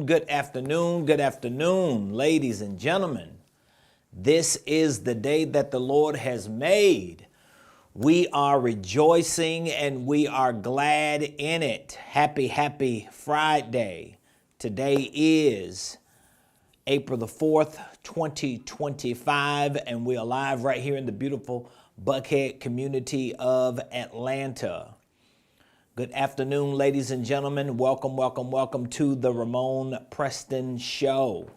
good afternoon, good afternoon, ladies and gentlemen. This is the day that the Lord has made. We are rejoicing and we are glad in it. Happy Friday. Today is April the 4th, 2025, and we are live right here in the beautiful Buckhead community of Atlanta. Good afternoon, ladies and gentlemen. Welcome to the Ramon Preston Show.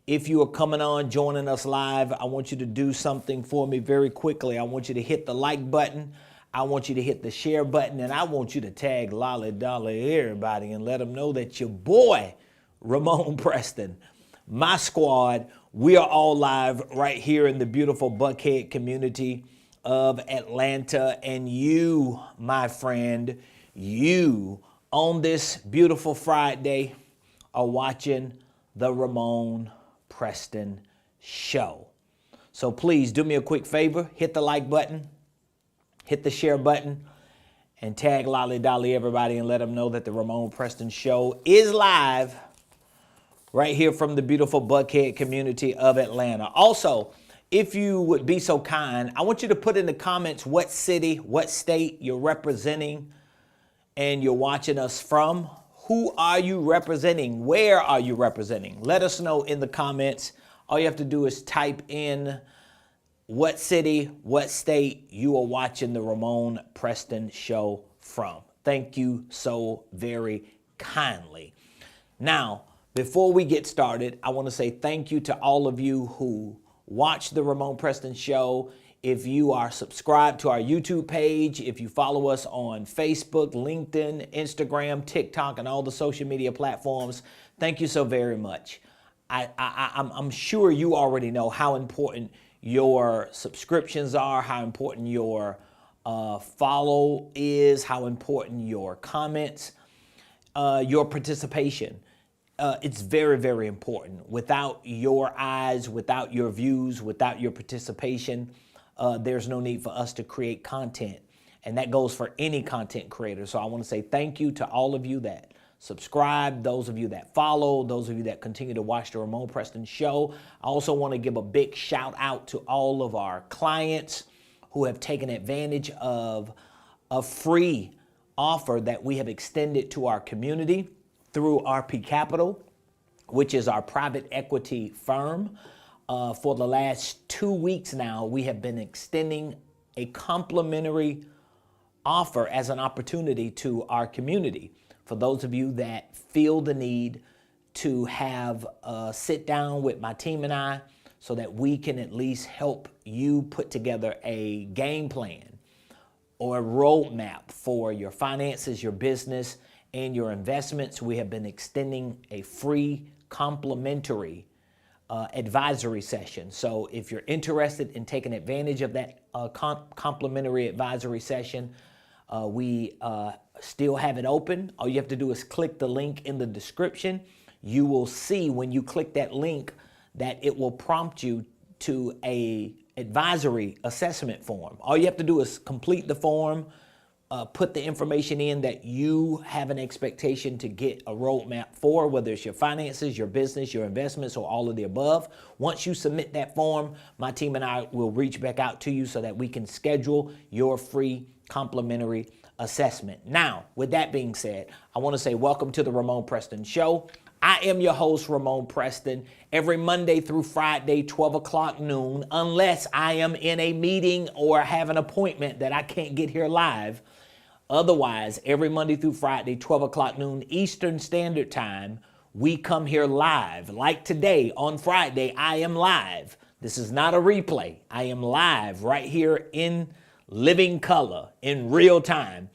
If you are coming on, joining us live, I want you to do something for me very quickly. I want you to hit the like button. I want you to hit the share button, and I want you to tag Lolly Dolly everybody and let them know that your boy, Ramon Preston, my squad, we are all live right here in the beautiful Buckhead community of Atlanta. And you, my friend, you on this beautiful Friday are watching the Ramon Preston Show. So please do me a quick favor, hit the like button, hit the share button, and tag Lolly Dolly everybody and let them know that the Ramon Preston Show is live right here from the beautiful Buckhead community of Atlanta. Also, if you would be so kind, I want you to put in the comments what city, what state you're representing and you're watching us from. Who are you representing? Where are you representing? Let us know in the comments. All you have to do is type in what city, what state you are watching the Ramon Preston Show from. Thank you so very kindly. Now, before we get started, I want to say thank you to all of you who watch the Ramon Preston Show. If you are subscribed to our YouTube page, if you follow us on Facebook, LinkedIn, Instagram, TikTok, and all the social media platforms, thank you so very much. I'm sure you already know how important your subscriptions are, how important your follow is, how important your comments, your participation. It's very, very important. Without your eyes, without your views, without your participation, there's no need for us to create content. And that goes for any content creator. So I want to say thank you to all of you that subscribe, those of you that follow, those of you that continue to watch the Ramon Preston Show. I also want to give a big shout out to all of our clients who have taken advantage of a free offer that we have extended to our community through RP Capital, which is our private equity firm. For the last 2 weeks now, we have been extending a complimentary offer as an opportunity to our community. For those of you that feel the need to have a sit down with my team and I so that we can at least help you put together a game plan or a roadmap for your finances, your business, and your investments, we have been extending a free complimentary advisory session. So if you're interested in taking advantage of that complimentary advisory session, we still have it open. All you have to do is click the link in the description. You will see when you click that link that it will prompt you to a advisory assessment form. All you have to do is complete the form, put the information in that you have an expectation to get a roadmap for, whether it's your finances, your business, your investments, or all of the above. Once you submit that form, my team and I will reach back out to you so that we can schedule your free complimentary assessment. Now, with that being said, I want to say welcome to the Ramon Preston Show. I am your host, Ramon Preston, every Monday through Friday, 12 o'clock noon, unless I am in a meeting or have an appointment that I can't get here live. Otherwise, every Monday through Friday, 12 o'clock noon Eastern Standard Time, we come here live. Like today on Friday, I am live. This is not a replay. I am live right here in living color, in real time.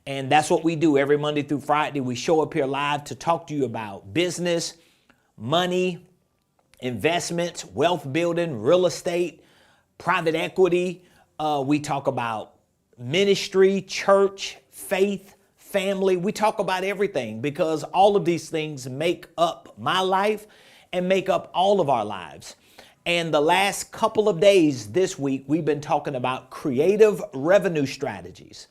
And that's what we do every Monday through Friday. We show up here live to talk to you about business, money, investments, wealth building, real estate, private equity. We talk about ministry, church, faith, family. We talk about everything because all of these things make up my life and make up all of our lives. And the last couple of days this week, we've been talking about creative revenue strategies,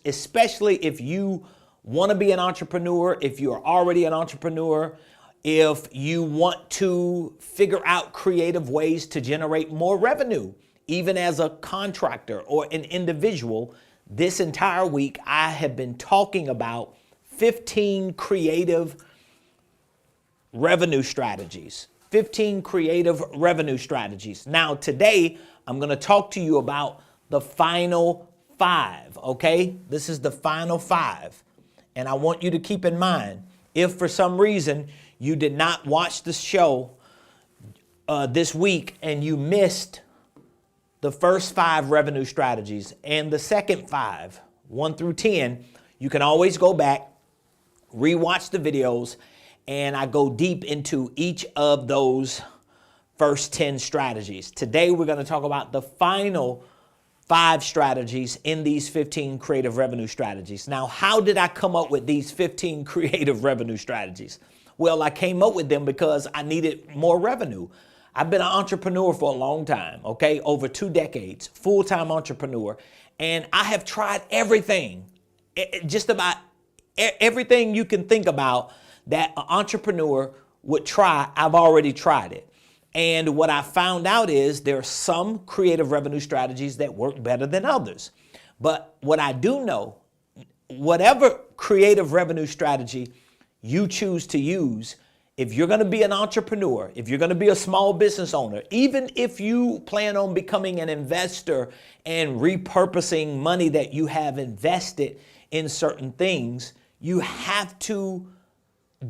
especially if you want to be an entrepreneur, if you're already an entrepreneur, if you want to figure out creative ways to generate more revenue, even as a contractor or an individual, this entire week I have been talking about 15 creative revenue strategies. 15 creative revenue strategies. Now, today, I'm going to talk to you about the final 5, okay? This is the final 5. And I want you to keep in mind, if for some reason you did not watch the show this week and you missed the first 5 revenue strategies and the second 5, 1 through 10, you can always go back, rewatch the videos, and I go deep into each of those first 10 strategies. Today, we're going to talk about the final 5 strategies in these 15 creative revenue strategies. Now, how did I come up with these 15 creative revenue strategies? Well, I came up with them because I needed more revenue. I've been an entrepreneur for a long time, okay? Over 2 decades, full-time entrepreneur. And I have tried everything, just about everything you can think about that an entrepreneur would try. I've already tried it. And what I found out is there are some creative revenue strategies that work better than others. But what I do know, whatever creative revenue strategy you choose to use, if you're going to be an entrepreneur, if you're going to be a small business owner, even if you plan on becoming an investor and repurposing money that you have invested in certain things, you have to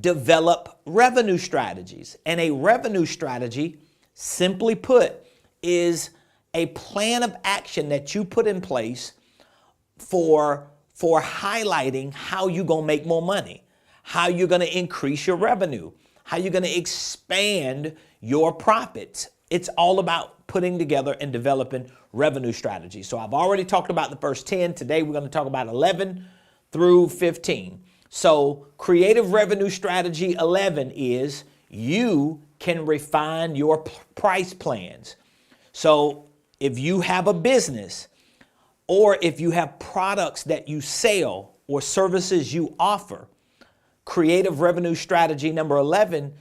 develop revenue strategies. And a revenue strategy, simply put, is a plan of action that you put in place for highlighting how you're going to make more money, how you're going to increase your revenue, how you're going to expand your profits. It's all about putting together and developing revenue strategies. So I've already talked about the first 10. Today we're going to talk about 11 through 15. So creative revenue strategy 11 is you can refine your price plans. So if you have a business or if you have products that you sell or services you offer, creative revenue strategy number 11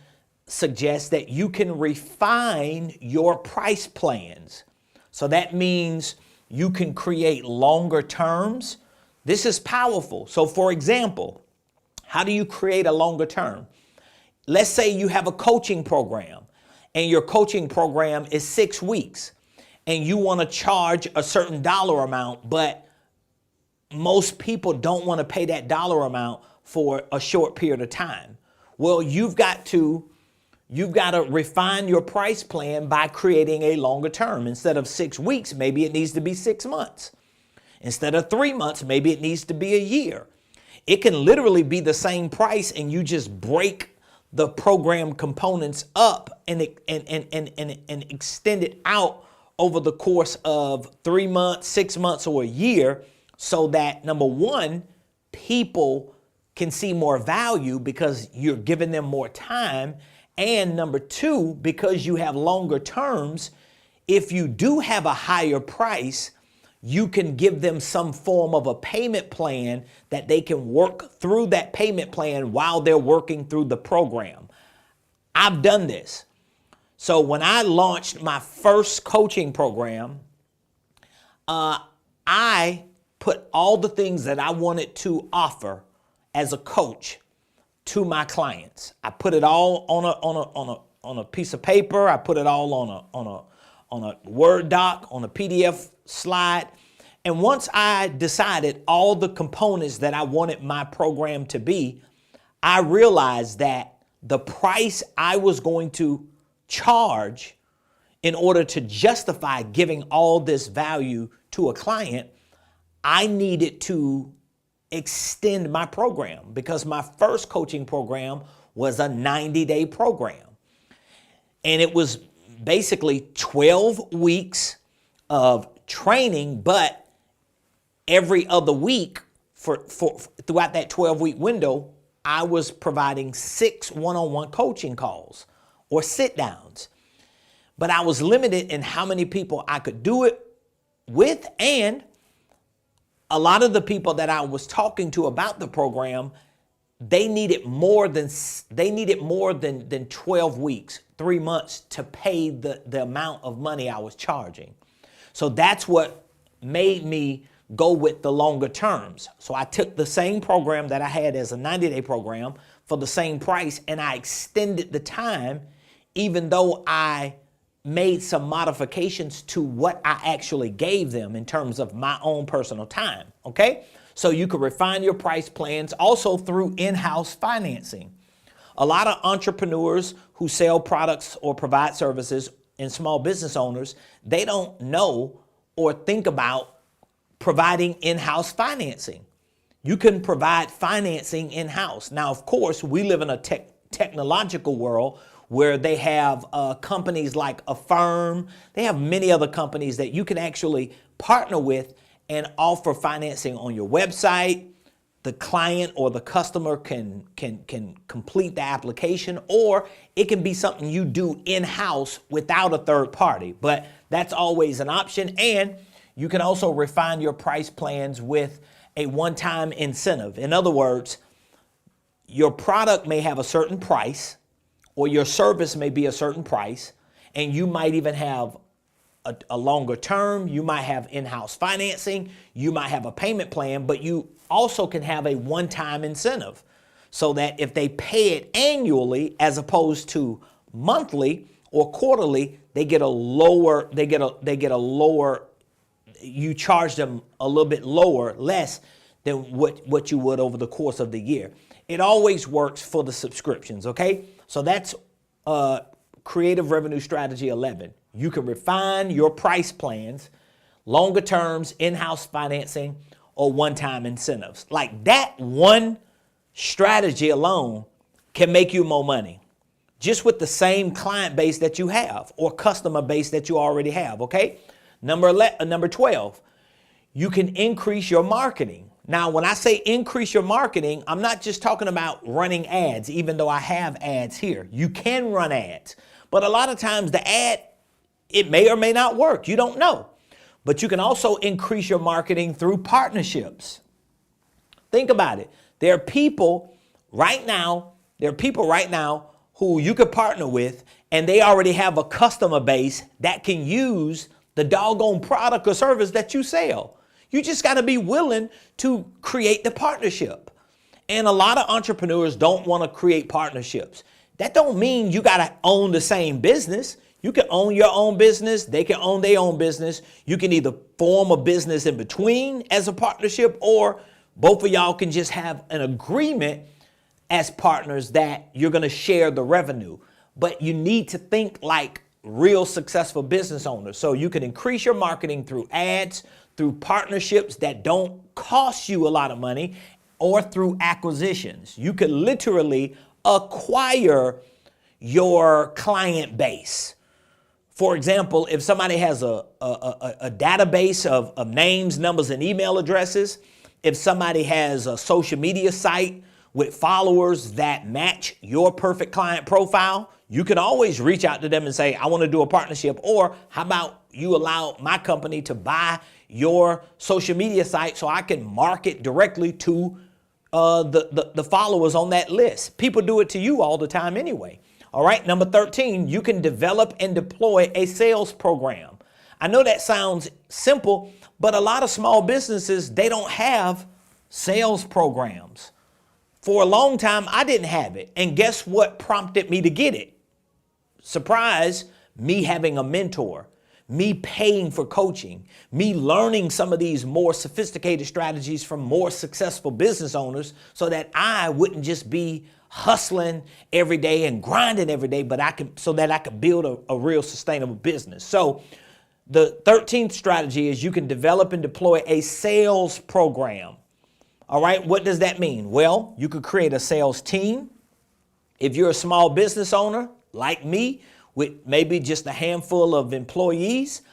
suggests that you can refine your price plans. So that means you can create longer terms. This is powerful. So for example, how do you create a longer term? Let's say you have a coaching program and your coaching program is 6 weeks and you want to charge a certain dollar amount, but most people don't want to pay that dollar amount for a short period of time. Well, you've got to refine your price plan by creating a longer term. Instead of 6 weeks, maybe it needs to be 6 months. Instead of 3 months, maybe it needs to be a year. It can literally be the same price and you just break the program components up and extend it out over the course of 3 months, 6 months, or a year, so that number one, people can see more value because you're giving them more time. And number two, because you have longer terms, if you do have a higher price, you can give them some form of a payment plan that they can work through that payment plan while they're working through the program. I've done this. So when I launched my first coaching program, I put all the things that I wanted to offer as a coach to my clients. I put it all on a piece of paper. I put it all on a Word doc, on a PDF slide. And once I decided all the components that I wanted my program to be, I realized that the price I was going to charge in order to justify giving all this value to a client, I needed to extend my program because my first coaching program was a 90-day program. And it was basically 12 weeks of training, but every other week throughout that 12-week window, I was providing 6 one-on-one coaching calls or sit downs. But I was limited in how many people I could do it with, and a lot of the people that I was talking to about the program, they needed more than 12 weeks, 3 months to pay the amount of money I was charging. So that's what made me go with the longer terms. So I took the same program that I had as a 90-day program for the same price, and I extended the time, even though I made some modifications to what I actually gave them in terms of my own personal time, okay? So you can refine your price plans also through in-house financing. A lot of entrepreneurs who sell products or provide services and small business owners, they don't know or think about providing in-house financing. You can provide financing in-house. Now, of course, we live in a technological world where they have companies like Affirm. They have many other companies that you can actually partner with and offer financing on your website. The client or the customer can complete the application, or it can be something you do in-house without a third party, but that's always an option. And you can also refine your price plans with a one-time incentive. In other words, your product may have a certain price, or your service may be a certain price, and you might even have a longer term. You might have in-house financing. You might have a payment plan, but you also can have a one-time incentive so that if they pay it annually as opposed to monthly or quarterly, they get a lower, you charge them a little bit less than what you would over the course of the year. It always works for the subscriptions, okay? So that's Creative Revenue Strategy 11. You can refine your price plans, longer terms, in-house financing, or one-time incentives. Like that one strategy alone can make you more money just with the same client base that you have or customer base that you already have, okay? Number 12, you can increase your marketing. Now, when I say increase your marketing, I'm not just talking about running ads, even though I have ads here. You can run ads, but a lot of times the ad, it may or may not work. You don't know. But you can also increase your marketing through partnerships. Think about it. There are people right now who you could partner with, and they already have a customer base that can use the doggone product or service that you sell. You just got to be willing to create the partnership. And a lot of entrepreneurs don't want to create partnerships. That don't mean you got to own the same business. You can own your own business. They can own their own business. You can either form a business in between as a partnership, or both of y'all can just have an agreement as partners that you're going to share the revenue. But you need to think like real successful business owners. So you can increase your marketing through ads, through partnerships that don't cost you a lot of money, or through acquisitions. You could literally acquire your client base. For example, if somebody has a database of names, numbers, and email addresses, if somebody has a social media site with followers that match your perfect client profile, you can always reach out to them and say, I want to do a partnership. Or how about you allow my company to buy your social media site so I can market directly to the followers on that list. People do it to you all the time anyway. All right, number 13, you can develop and deploy a sales program. I know that sounds simple, but a lot of small businesses, they don't have sales programs. For a long time, I didn't have it. And guess what prompted me to get it? Surprise, me having a mentor, me paying for coaching, me learning some of these more sophisticated strategies from more successful business owners so that I wouldn't just be hustling every day and grinding every day, but so that I could build a real sustainable business. So the 13th strategy is you can develop and deploy a sales program. All right, what does that mean? Well, you could create a sales team. If you're a small business owner like me with maybe just a handful of employees,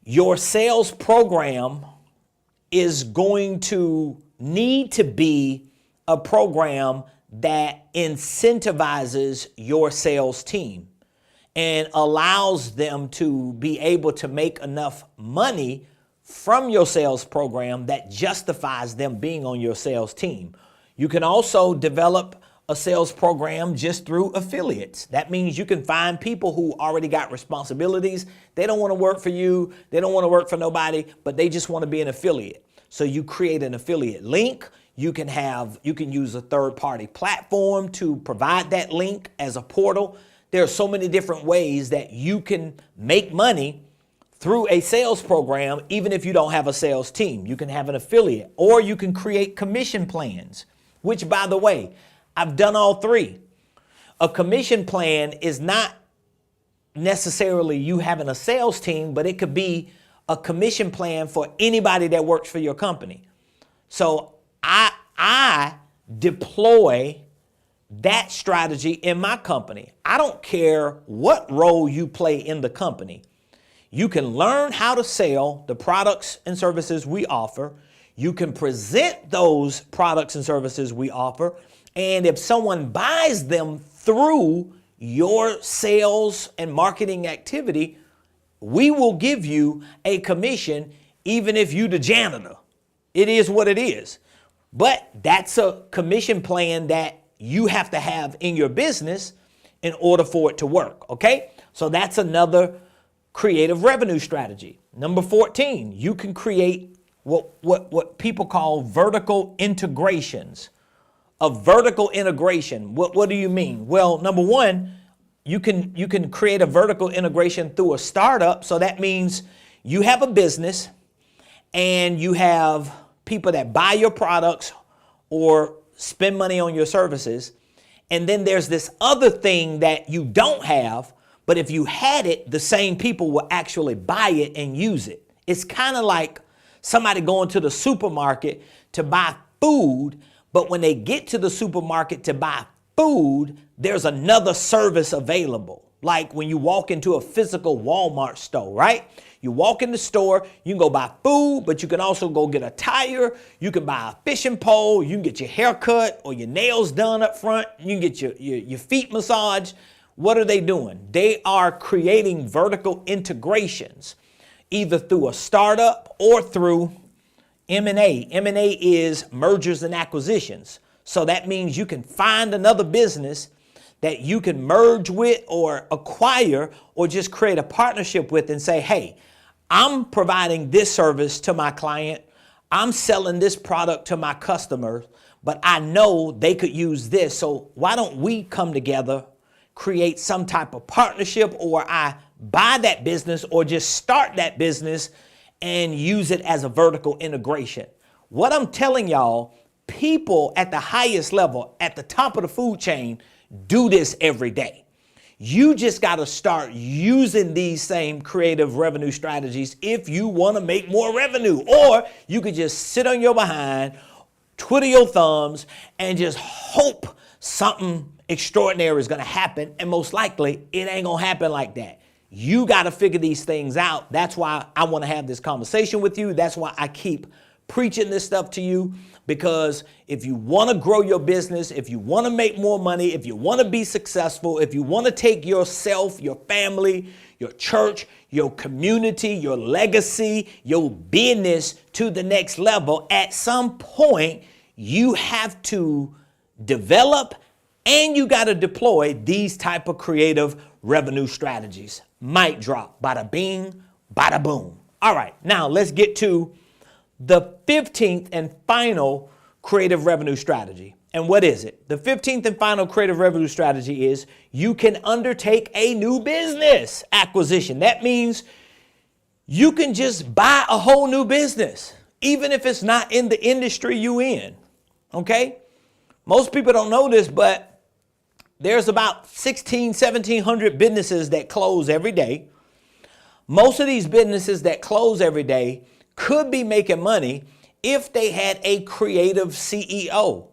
your sales program is going to need to be a program that incentivizes your sales team and allows them to be able to make enough money from your sales program that justifies them being on your sales team. You can also develop a sales program just through affiliates. That means you can find people who already got responsibilities. They don't want to work for you. They don't want to work for nobody, but they just want to be an affiliate. So you create an affiliate link. You can use a third-party platform to provide that link as a portal. There are so many different ways that you can make money through a sales program, even if you don't have a sales team. You can have an affiliate, or you can create commission plans, which, by the way, I've done all three. A commission plan is not necessarily you having a sales team, but it could be a commission plan for anybody that works for your company. So I deploy that strategy in my company. I don't care what role you play in the company. You can learn how to sell the products and services we offer. You can present those products and services we offer. And if someone buys them through your sales and marketing activity, we will give you a commission, even if you the janitor. It is what it is. But that's a commission plan that you have to have in your business in order for it to work, okay? So that's another creative revenue strategy. Number 14, you can create what people call vertical integrations. A vertical integration, what do you mean? Well, number one, you can create a vertical integration through a startup. So that means you have a business and you have people that buy your products or spend money on your services. And then there's this other thing that you don't have, but if you had it, the same people will actually buy it and use it. It's kind of like somebody going to the supermarket to buy food, but when they get to the supermarket to buy food, there's another service available. Like when you walk into a physical Walmart store, right? You walk in the store, you can go buy food, but you can also go get a tire. You can buy a fishing pole. You can get your hair cut or your nails done up front. You can get your feet massaged. What are they doing? They are creating vertical integrations, either through a startup or through M&A. M&A is mergers and acquisitions. So that means you can find another business that you can merge with or acquire or just create a partnership with and say, hey, I'm providing this service to my client. I'm selling this product to my customers, but I know they could use this. So why don't we come together, create some type of partnership, or I buy that business or just start that business and use it as a vertical integration. What I'm telling y'all, people at the highest level, at the top of the food chain, do this every day. You just got to start using these same creative revenue strategies if you want to make more revenue. Or you could just sit on your behind, twiddle your thumbs, and just hope something extraordinary is going to happen. And most likely, it ain't going to happen like that. You got to figure these things out. That's why I want to have this conversation with you. That's why I keep preaching this stuff to you, because if you want to grow your business, if you want to make more money, if you want to be successful, if you want to take yourself, your family, your church, your community, your legacy, your business to the next level, at some point, you have to develop and you got to deploy these type of creative revenue strategies. Mic drop, bada bing, bada boom. All right, now let's get to the 15th and final creative revenue strategy. And what is it? The 15th and final creative revenue strategy is you can undertake a new business acquisition. That means you can just buy a whole new business, even if it's not in the industry you in. Okay? Most people don't know this, but there's about 1,700 businesses that close every day. Most of these businesses that close every day could be making money if they had a creative CEO.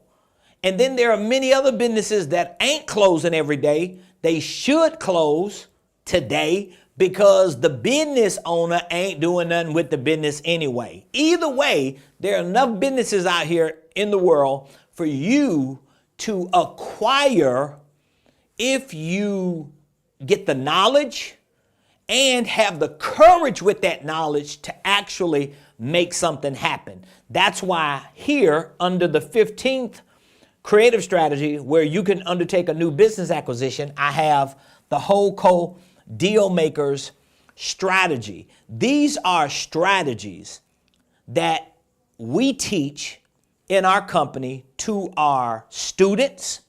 And then there are many other businesses that ain't closing every day. They should close today because the business owner ain't doing nothing with the business anyway. Either way, there are enough businesses out here in the world for you to acquire if you get the knowledge and have the courage with that knowledge to actually make something happen. That's why here under the 15th creative strategy, where you can undertake a new business acquisition, I have the HoldCo Dealmakers strategy. These are strategies that we teach in our company to our students.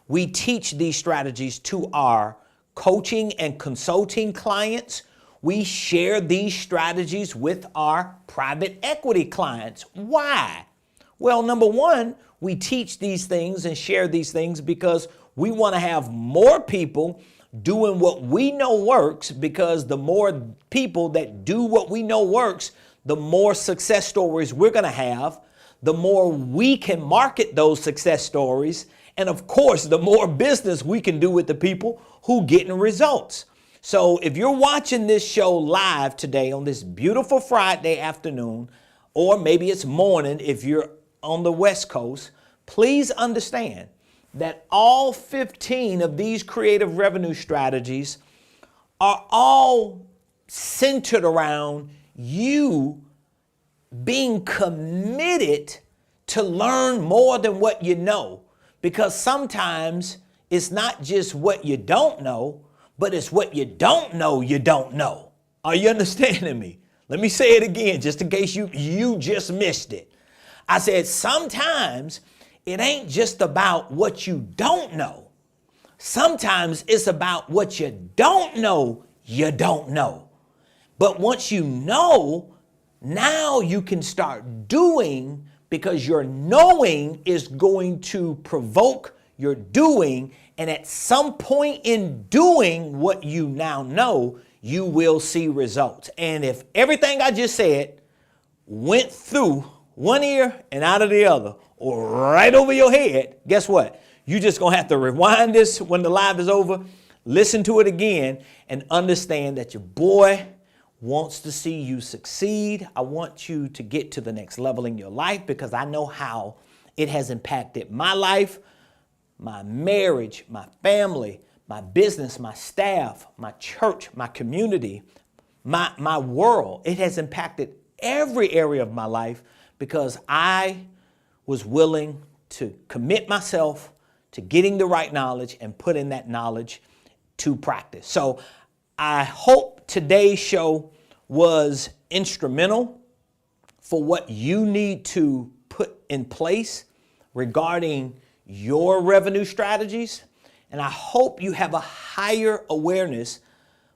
We teach these strategies to our coaching and consulting clients. We share these strategies with our private equity clients. Why? Well, number one, we teach these things and share these things because we want to have more people doing what we know works, because the more people that do what we know works, the more success stories we're going to have, the more we can market those success stories, and of course, the more business we can do with the people who getting results. So if you're watching this show live today on this beautiful Friday afternoon, or maybe it's morning if you're on the West Coast, please understand that all 15 of these creative revenue strategies are all centered around you being committed to learn more than what you know. Because sometimes it's not just what you don't know, but it's what you don't know you don't know. Are you understanding me? Let me say it again, just in case you just missed it. I said sometimes it ain't just about what you don't know. Sometimes it's about what you don't know you don't know. But once you know, now you can start doing, because your knowing is going to provoke your doing. And at some point in doing what you now know, you will see results. And if everything I just said went through one ear and out of the other, or right over your head, guess what? You just gonna have to rewind this when the live is over, listen to it again, and understand that your boy wants to see you succeed. I want you to get to the next level in your life, because I know how it has impacted my life, my marriage, my family, my business, my staff, my church, my community, my world. It has impacted every area of my life because I was willing to commit myself to getting the right knowledge and putting that knowledge to practice. So I hope today's show was instrumental for what you need to put in place regarding your revenue strategies. And I hope you have a higher awareness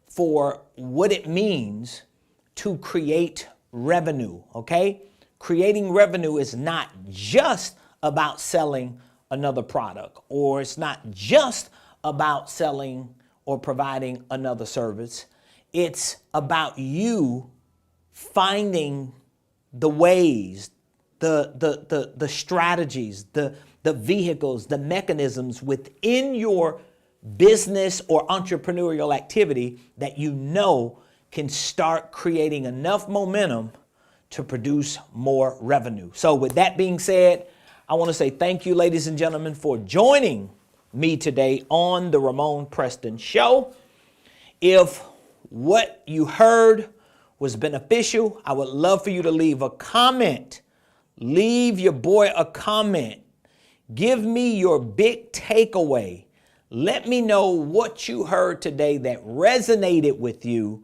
for what it means to create revenue, okay? Creating revenue is not just about selling another product, or it's not just about selling or providing another service. It's about you finding the ways, the strategies, the vehicles, the mechanisms within your business or entrepreneurial activity that you know can start creating enough momentum to produce more revenue. So with that being said, I want to say thank you, ladies and gentlemen, for joining me today on the Ramon Preston Show. If what you heard was beneficial, I would love for you to leave a comment. Leave your boy a comment. Give me your big takeaway. Let me know what you heard today that resonated with you,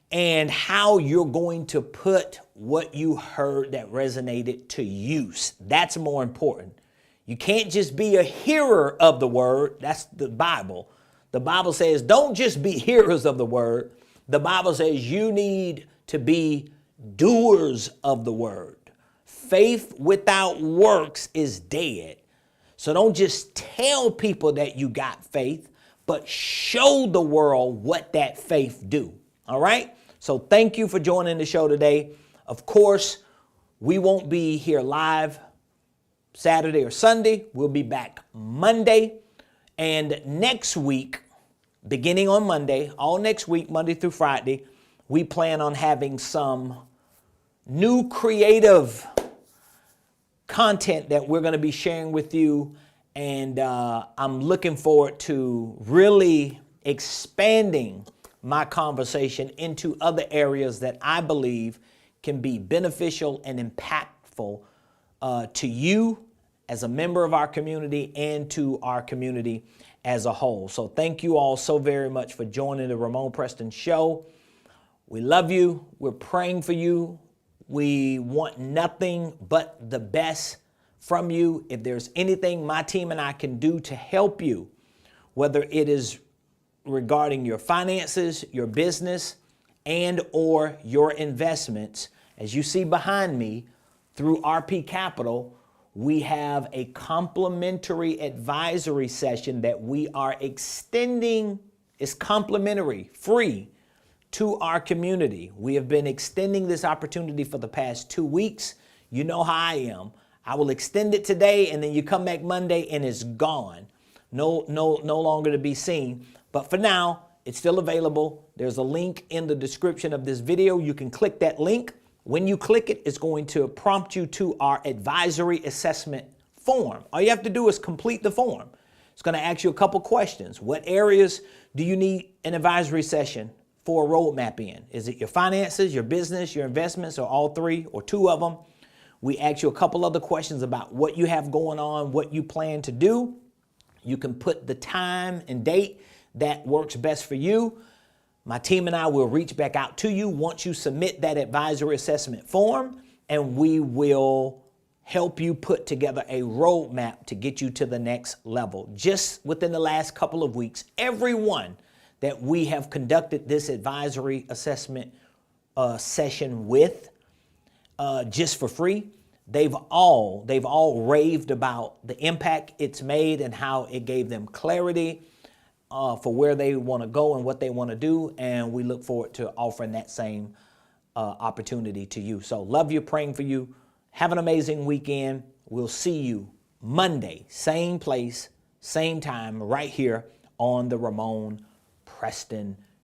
and how you're going to put what you heard that resonated to use. That's more important. You can't just be a hearer of the word. That's the Bible. The Bible says don't just be hearers of the word. The Bible says you need to be doers of the word. Faith without works is dead. So don't just tell people that you got faith, but show the world what that faith do. All right? So thank you for joining the show today. Of course, we won't be here live Saturday or Sunday. We'll be back Monday. And next week, beginning on Monday, all next week, Monday through Friday, we plan on having some new creative content that we're going to be sharing with you. And I'm looking forward to really expanding my conversation into other areas that I believe can be beneficial and impactful to you as a member of our community and to our community as a whole. So thank you all so very much for joining the Ramon Preston Show. We love you. We're praying for you. We want nothing but the best from you. If there's anything my team and I can do to help you, whether it is regarding your finances, your business, and or your investments, as you see behind me, through RP Capital, we have a complimentary advisory session that we are extending. It's complimentary, free to our community. We have been extending this opportunity for the past 2 weeks. You know how I am. I will extend it today, and then you come back Monday and it's gone. No longer to be seen. But for now, it's still available. There's a link in the description of this video. You can click that link. When you click it, it's going to prompt you to our advisory assessment form. All you have to do is complete the form. It's going to ask you a couple questions. What areas do you need an advisory session for a roadmap in? Is it your finances, your business, your investments, or all three or two of them? We ask you a couple other questions about what you have going on, what you plan to do. You can put the time and date that works best for you. My team and I will reach back out to you once you submit that advisory assessment form, and we will help you put together a roadmap to get you to the next level. Just within the last couple of weeks, everyone that we have conducted this advisory assessment session with, just for free, they've all raved about the impact it's made and how it gave them clarity for where they want to go and what they want to do, and we look forward to offering that same opportunity to you. So love you, praying for you. Have an amazing weekend. We'll see you Monday, same place, same time, right here on the Ramon Preston